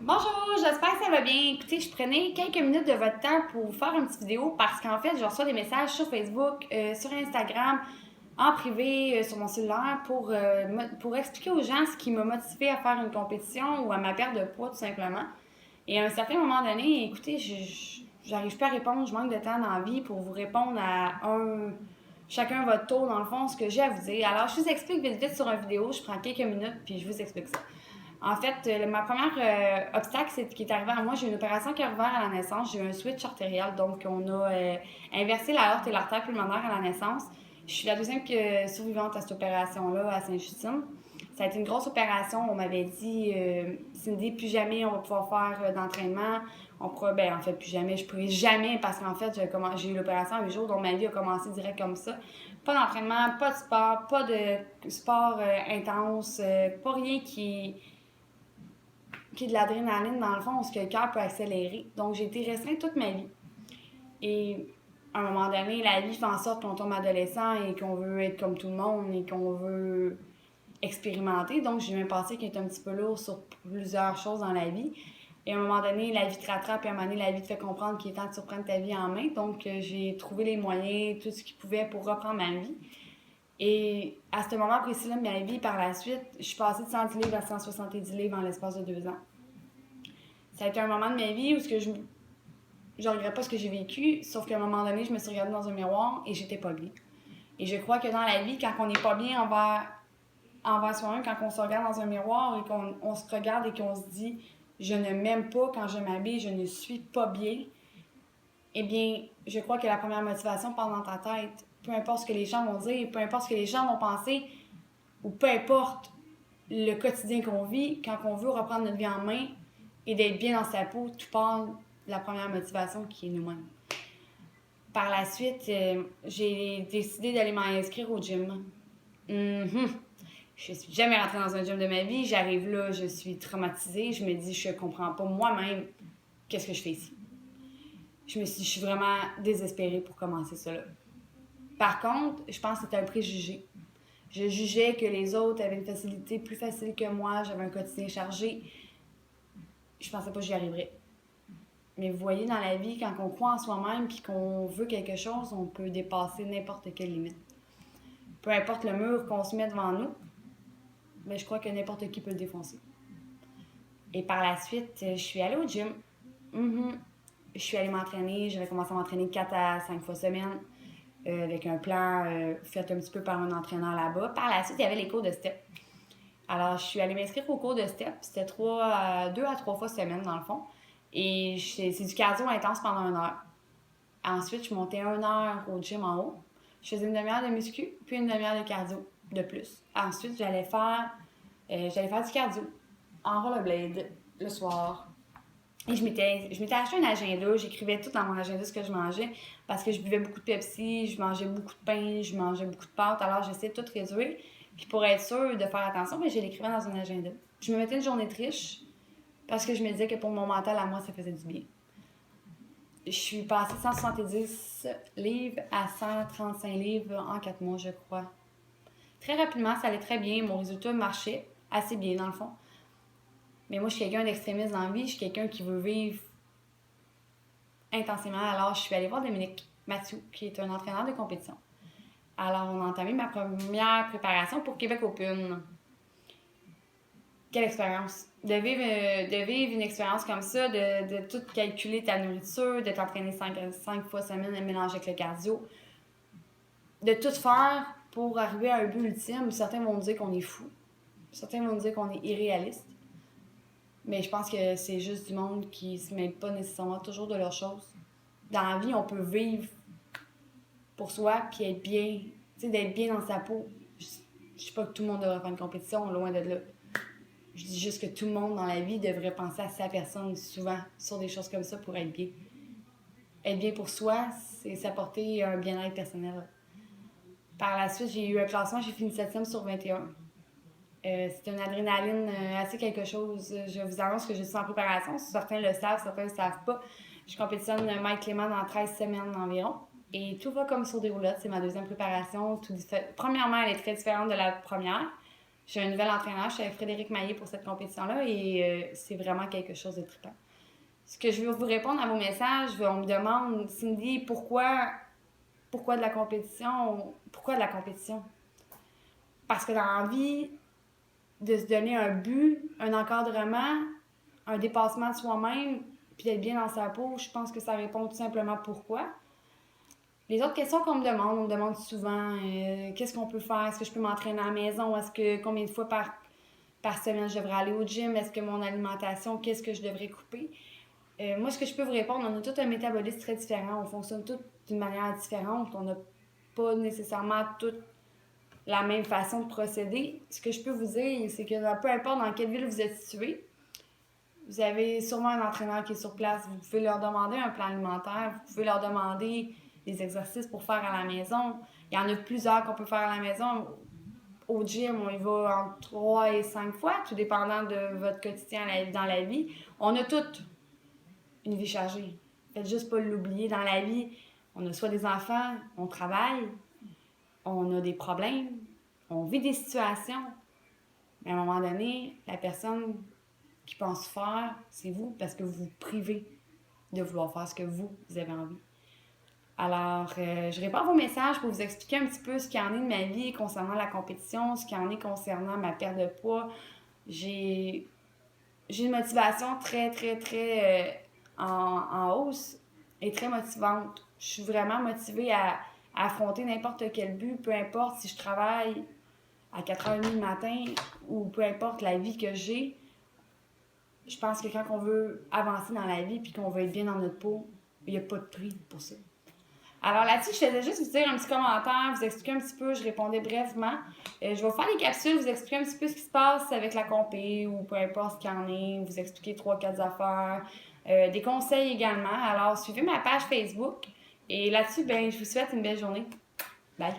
Bonjour, j'espère que ça va bien. Écoutez, je prenais quelques minutes de votre temps pour vous faire une petite vidéo parce qu'en fait, je reçois des messages sur Facebook, sur Instagram, en privé, sur mon cellulaire pour expliquer aux gens ce qui m'a motivé à faire une compétition ou à ma perte de poids tout simplement. Et à un certain moment donné, écoutez, j'arrive pas à répondre, je manque de temps dans la vie pour vous répondre chacun votre tour dans le fond, ce que j'ai à vous dire. Alors, je vous explique vite vite sur une vidéo, je prends quelques minutes puis je vous explique ça. En fait, ma première obstacle qui est arrivé à moi, j'ai eu une opération cœur-ouvert à la naissance. J'ai eu un switch artériel, donc on a inversé l'aorte et l'artère pulmonaire à la naissance. Je suis la deuxième survivante à cette opération-là à Sainte-Justine. Ça a été une grosse opération. On m'avait dit, Cindy, plus jamais on va pouvoir faire d'entraînement. On pourra, ben en fait, plus jamais. Je pourrais jamais parce qu'en fait, j'ai eu l'opération à 8 jours, donc ma vie a commencé direct comme ça. Pas d'entraînement, pas de sport, pas de sport intense, pas rien qui est de l'adrénaline, dans le fond, où ce que le cœur peut accélérer. Donc, j'ai été restreinte toute ma vie. Et à un moment donné, la vie fait en sorte qu'on tombe adolescent et qu'on veut être comme tout le monde et qu'on veut expérimenter. Donc, j'ai eu un passé qui est un petit peu lourd sur plusieurs choses dans la vie. Et à un moment donné, la vie te rattrape et à un moment donné, la vie te fait comprendre qu'il est temps de surprendre ta vie en main. Donc, j'ai trouvé les moyens, tout ce qu'il pouvait pour reprendre ma vie. Et à ce moment précis-là de ma vie, par la suite, je suis passée de 110 livres à 170 livres en l'espace de 2 ans. Ça a été un moment de ma vie où je regrette pas ce que j'ai vécu, sauf qu'à un moment donné, je me suis regardée dans un miroir et j'étais pas bien. Et je crois que dans la vie, quand on n'est pas bien envers soi-même, quand on se regarde dans un miroir et qu'on se regarde et qu'on se dit « je ne m'aime pas quand je m'habille, je ne suis pas bien », eh bien, je crois que la première motivation part dans ta tête. Peu importe ce que les gens vont dire, peu importe ce que les gens vont penser, ou peu importe le quotidien qu'on vit, quand on veut reprendre notre vie en main et d'être bien dans sa peau, tout part de la première motivation qui est nous-mêmes. Par la suite, j'ai décidé d'aller m'inscrire au gym. Je suis jamais rentrée dans un gym de ma vie. J'arrive là, je suis traumatisée. Je me dis, je comprends pas moi-même qu'est-ce que je fais ici. Je suis vraiment désespérée pour commencer ça là. Par contre, je pense que c'était un préjugé. Je jugeais que les autres avaient une facilité plus facile que moi, j'avais un quotidien chargé. Je pensais pas que j'y arriverais. Mais vous voyez, dans la vie, quand on croit en soi-même et qu'on veut quelque chose, on peut dépasser n'importe quelle limite. Peu importe le mur qu'on se met devant nous, mais je crois que n'importe qui peut le défoncer. Et par la suite, je suis allée au gym. Je suis allée m'entraîner. J'avais commencé à m'entraîner 4 à 5 fois semaine avec un plan fait un petit peu par un entraîneur là-bas. Par la suite, il y avait les cours de step. Alors, je suis allée m'inscrire au cours de step. C'était 2 à 3 fois semaine, dans le fond. Et c'est du cardio intense pendant 1 heure. Ensuite, je montais 1 heure au gym en haut. Je faisais une demi-heure de muscu, puis une demi-heure de cardio de plus. Ensuite, j'allais faire du cardio en rollerblade le soir. Et je m'étais acheté un agenda, j'écrivais tout dans mon agenda ce que je mangeais parce que je buvais beaucoup de Pepsi, je mangeais beaucoup de pain, je mangeais beaucoup de pâtes, alors j'essayais de tout réduire. Puis pour être sûre de faire attention, mais je l'écrivais dans un agenda. Je me mettais une journée de riche parce que je me disais que pour mon mental à moi, ça faisait du bien. Je suis passée de 170 livres à 135 livres en 4 mois, je crois. Très rapidement, ça allait très bien. Mon résultat marchait assez bien, dans le fond. Mais moi, je suis quelqu'un d'extrémiste dans la vie. Je suis quelqu'un qui veut vivre intensément. Alors, je suis allée voir Dominique Mathieu, qui est un entraîneur de compétition. Alors, on a entamé ma première préparation pour Québec Open. Quelle expérience! De vivre une expérience comme ça, de tout calculer ta nourriture, de t'entraîner 5 fois semaine et mélanger avec le cardio. De tout faire pour arriver à un but ultime. Certains vont dire qu'on est fou. Certains vont dire qu'on est irréaliste. Mais je pense que c'est juste du monde qui se mêle pas nécessairement toujours de leurs choses. Dans la vie, on peut vivre pour soi puis être bien, tu sais, d'être bien dans sa peau. Je sais pas que tout le monde devrait faire une compétition, loin de là. Je dis juste que tout le monde dans la vie devrait penser à sa personne souvent sur des choses comme ça pour être bien. Être bien pour soi, c'est s'apporter un bien-être personnel. Par la suite, j'ai eu un classement, j'ai fini 7e sur 21. C'était une adrénaline assez quelque chose. Je vous annonce que je suis en préparation. Certains le savent, certains ne le savent pas. Je compétitionne Mike Clément dans 13 semaines environ. Et tout va comme sur des roulettes. C'est ma deuxième préparation. Premièrement, elle est très différente de la première. J'ai un nouvel entraîneur, je suis avec Frédéric Maillé pour cette compétition-là et c'est vraiment quelque chose de trippant. Ce que je veux vous répondre à vos messages, on me demande, Cindy, pourquoi de la compétition? Pourquoi de la compétition? Parce que dans la vie, de se donner un but, un encadrement, un dépassement de soi-même, puis d'être bien dans sa peau, je pense que ça répond tout simplement pourquoi. Les autres questions qu'on me demande, on me demande souvent qu'est-ce qu'on peut faire? Est-ce que je peux m'entraîner à la maison? Est-ce que combien de fois par semaine je devrais aller au gym? Est-ce que mon alimentation, qu'est-ce que je devrais couper? Moi, ce que je peux vous répondre, on a tout un métabolisme très différent. On fonctionne tous d'une manière différente. On n'a pas nécessairement toute la même façon de procéder. Ce que je peux vous dire, c'est que peu importe dans quelle ville vous êtes situé, vous avez sûrement un entraîneur qui est sur place. Vous pouvez leur demander un plan alimentaire. Vous pouvez leur demander des exercices pour faire à la maison. Il y en a plusieurs qu'on peut faire à la maison. Au gym, on y va entre 3 et 5 fois, tout dépendant de votre quotidien dans la vie. On a toutes une vie chargée. Faites juste pas l'oublier. Dans la vie, on a soit des enfants, on travaille, on a des problèmes, on vit des situations. Mais à un moment donné, la personne qui pense faire, c'est vous, parce que vous vous privez de vouloir faire ce que vous avez envie. Alors, je réponds à vos messages pour vous expliquer un petit peu ce qu'il y en est de ma vie concernant la compétition, ce qu'il y en est concernant ma perte de poids. J'ai une motivation très, très, très en hausse et très motivante. Je suis vraiment motivée à affronter n'importe quel but, peu importe si je travaille à 4h30 du matin ou peu importe la vie que j'ai. Je pense que quand on veut avancer dans la vie et qu'on veut être bien dans notre peau, il n'y a pas de prix pour ça. Alors là-dessus, je faisais juste vous dire un petit commentaire, vous expliquer un petit peu, je répondais brièvement. Je vais vous faire des capsules, vous expliquer un petit peu ce qui se passe avec la compé ou peu importe ce qu'il y en est, vous expliquer 3-4 affaires, des conseils également. Alors, suivez ma page Facebook et là-dessus, je vous souhaite une belle journée. Bye!